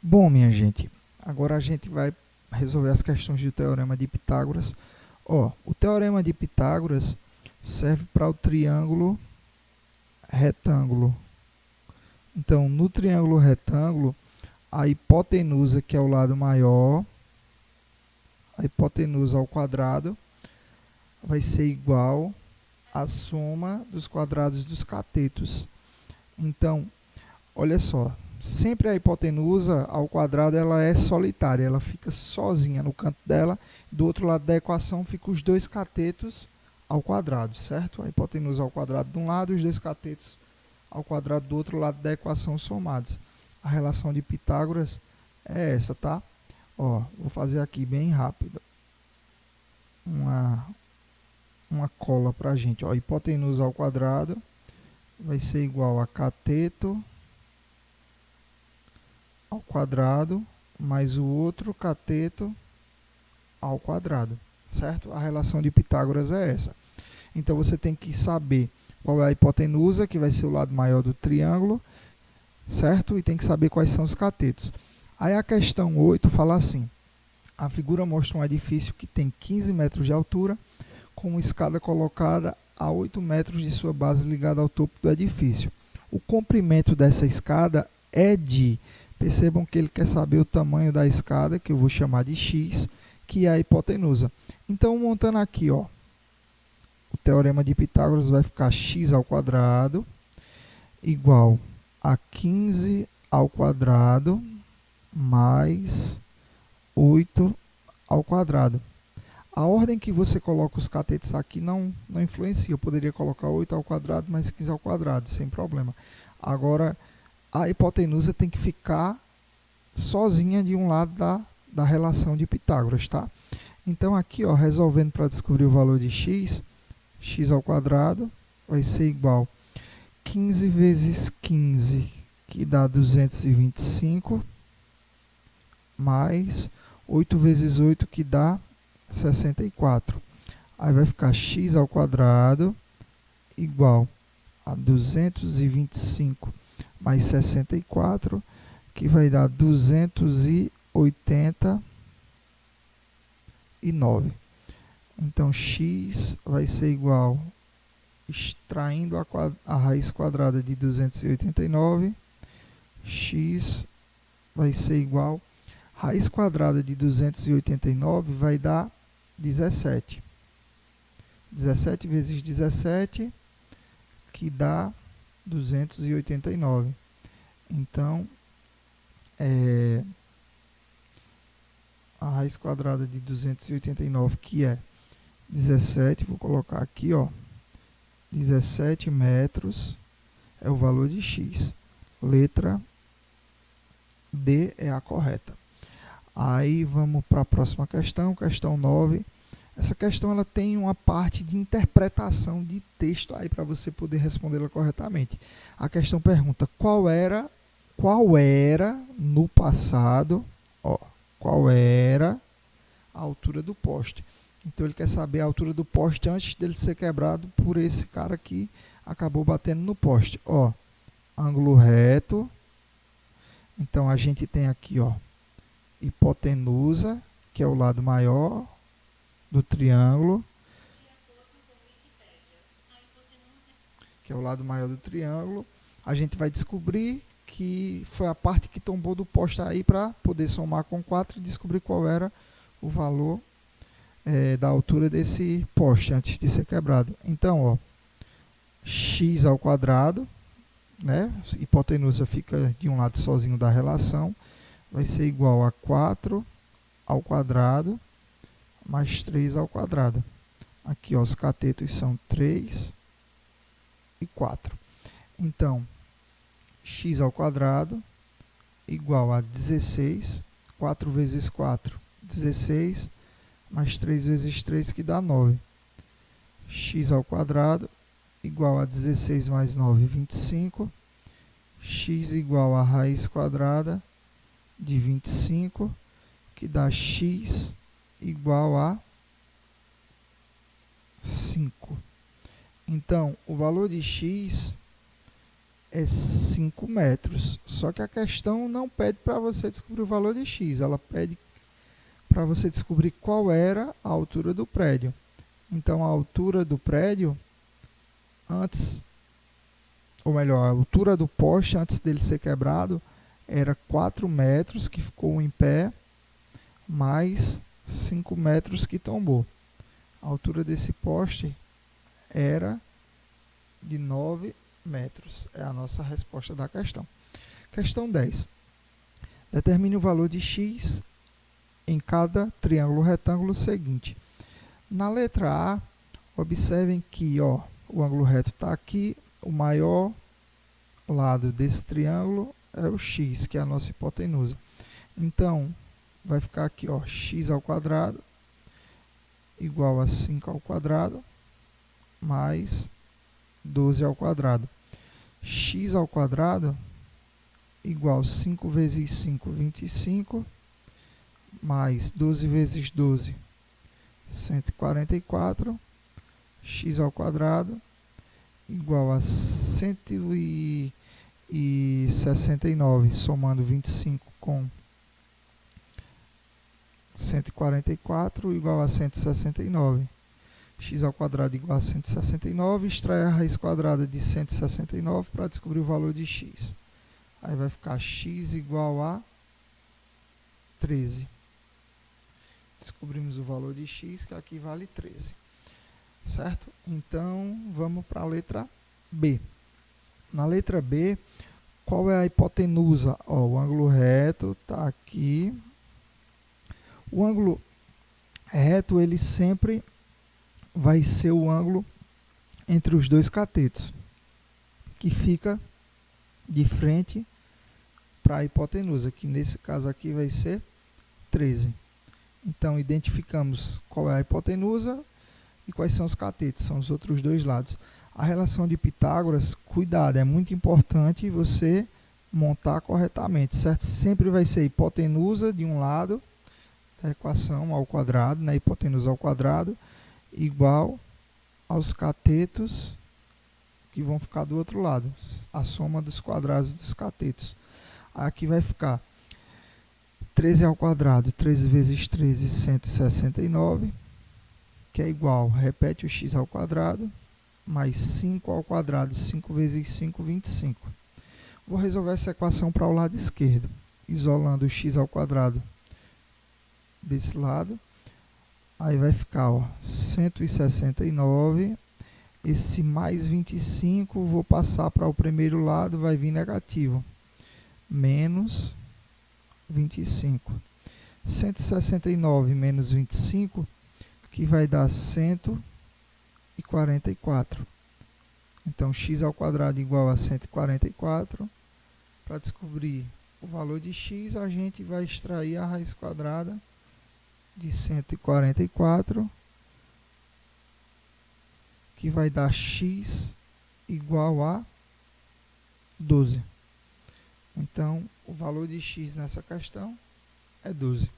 Bom, minha gente, agora a gente vai resolver as questões do Teorema de Pitágoras. Ó, o Teorema de Pitágoras serve para o triângulo retângulo. Então, no triângulo retângulo, a hipotenusa, que é o lado maior, a hipotenusa ao quadrado, vai ser igual à soma dos quadrados dos catetos. Então, olha só, sempre a hipotenusa ao quadrado ela é solitária, ela fica sozinha no canto dela. Do outro lado da equação ficam os dois catetos ao quadrado, certo? A hipotenusa ao quadrado de um lado e os dois catetos ao quadrado do outro lado da equação somados. A relação de Pitágoras é essa, tá? Ó, vou fazer aqui bem rápido uma cola para a gente. Ó, hipotenusa ao quadrado vai ser igual a cateto ao quadrado mais o outro cateto ao quadrado, certo? A relação de Pitágoras é essa. Então você tem que saber qual é a hipotenusa, que vai ser o lado maior do triângulo, certo? E tem que saber quais são os catetos. Aí a questão 8 fala assim: a figura mostra um edifício que tem 15 metros de altura, com uma escada colocada a 8 metros de sua base ligada ao topo do edifício. O comprimento dessa escada é de... Percebam que ele quer saber o tamanho da escada, que eu vou chamar de x, que é a hipotenusa. Então, montando aqui, ó, o teorema de Pitágoras vai ficar x ao quadrado igual a 15 ao quadrado mais 8 ao quadrado. A ordem que você coloca os catetos aqui não influencia. Eu poderia colocar 8 ao quadrado mais 15 ao quadrado, sem problema. Agora, a hipotenusa tem que ficar sozinha de um lado da relação de Pitágoras, tá? Então, aqui, ó, resolvendo para descobrir o valor de x, x ao quadrado vai ser igual a 15 vezes 15, que dá 225, mais 8 vezes 8, que dá 64. Aí vai ficar x ao quadrado igual a 225 mais 64, que vai dar 289. Então, x vai ser igual, extraindo a raiz quadrada de 289, x vai ser igual, raiz quadrada de 289 vai dar 17. 17 vezes 17, que dá 289. Então, a raiz quadrada de 289, que é 17, vou colocar aqui, ó, 17 metros é o valor de x. Letra D é a correta. Aí vamos para a próxima questão, questão 9. Essa questão ela tem uma parte de interpretação de texto aí para você poder respondê-la corretamente. A questão pergunta: qual era no passado, ó, qual era a altura do poste? Então ele quer saber a altura do poste antes dele ser quebrado por esse cara que acabou batendo no poste. Ó, ângulo reto. Então a gente tem aqui, ó, hipotenusa, que é o lado maior do triângulo, que é o lado maior do triângulo. A gente vai descobrir que foi a parte que tombou do poste aí para poder somar com 4 e descobrir qual era o valor da altura desse poste antes de ser quebrado. Então, ó, x ao quadrado, né? Hipotenusa fica de um lado sozinho da relação, vai ser igual a 4 ao quadrado mais 3 ao quadrado. Aqui, ó, os catetos são 3 e 4. Então, x ao quadrado igual a 16, 4 vezes 4, 16, mais 3 vezes 3, que dá 9. X ao quadrado igual a 16 mais 9, 25. X igual a raiz quadrada de 25, que dá x igual a 5. Então, o valor de x é 5 metros. Só que a questão não pede para você descobrir o valor de x, ela pede para você descobrir qual era a altura do prédio. Então, a altura do prédio, antes, ou melhor, a altura do poste antes dele ser quebrado, era 4 metros, que ficou em pé, mais 5 metros que tombou. A altura desse poste era de 9 metros. É a nossa resposta da questão. Questão 10. Determine o valor de x em cada triângulo retângulo seguinte. Na letra A, observem que o ângulo reto está aqui, o maior lado desse triângulo é o x, que é a nossa hipotenusa. Então, vai ficar aqui, x ao quadrado igual a 5 ao quadrado mais 12 ao quadrado. X ao quadrado igual a 5 vezes 5, 25, mais 12 vezes 12, 144. X ao quadrado igual a 169, somando 25 com 144, igual a 169. X ao quadrado igual a 169, extrai a raiz quadrada de 169 para descobrir o valor de x. Aí vai ficar x igual a 13. Descobrimos o valor de x, que aqui vale 13. Certo? Então, vamos para a letra B. Na letra B, qual é a hipotenusa? O ângulo reto está aqui. O ângulo reto, ele sempre vai ser o ângulo entre os dois catetos, que fica de frente para a hipotenusa, que nesse caso aqui vai ser 13. Então, identificamos qual é a hipotenusa e quais são os catetos, são os outros dois lados. A relação de Pitágoras, cuidado, é muito importante você montar corretamente, certo? Sempre vai ser hipotenusa de um lado da equação ao quadrado, né? Hipotenusa ao quadrado, igual aos catetos que vão ficar do outro lado, a soma dos quadrados dos catetos. Aqui vai ficar 13 ao quadrado, 13 vezes 13, 169, que é igual, repete o x ao quadrado, mais 5 ao quadrado, 5 vezes 5, 25. Vou resolver essa equação para o lado esquerdo, isolando o x ao quadrado desse lado. Aí vai ficar 169, esse mais 25, vou passar para o primeiro lado, vai vir negativo, menos 25. 169 menos 25, que vai dar 144. Então, x ao quadrado igual a 144. Para descobrir o valor de x, a gente vai extrair a raiz quadrada de 144, que vai dar x igual a 12. Então, o valor de x nessa questão é 12.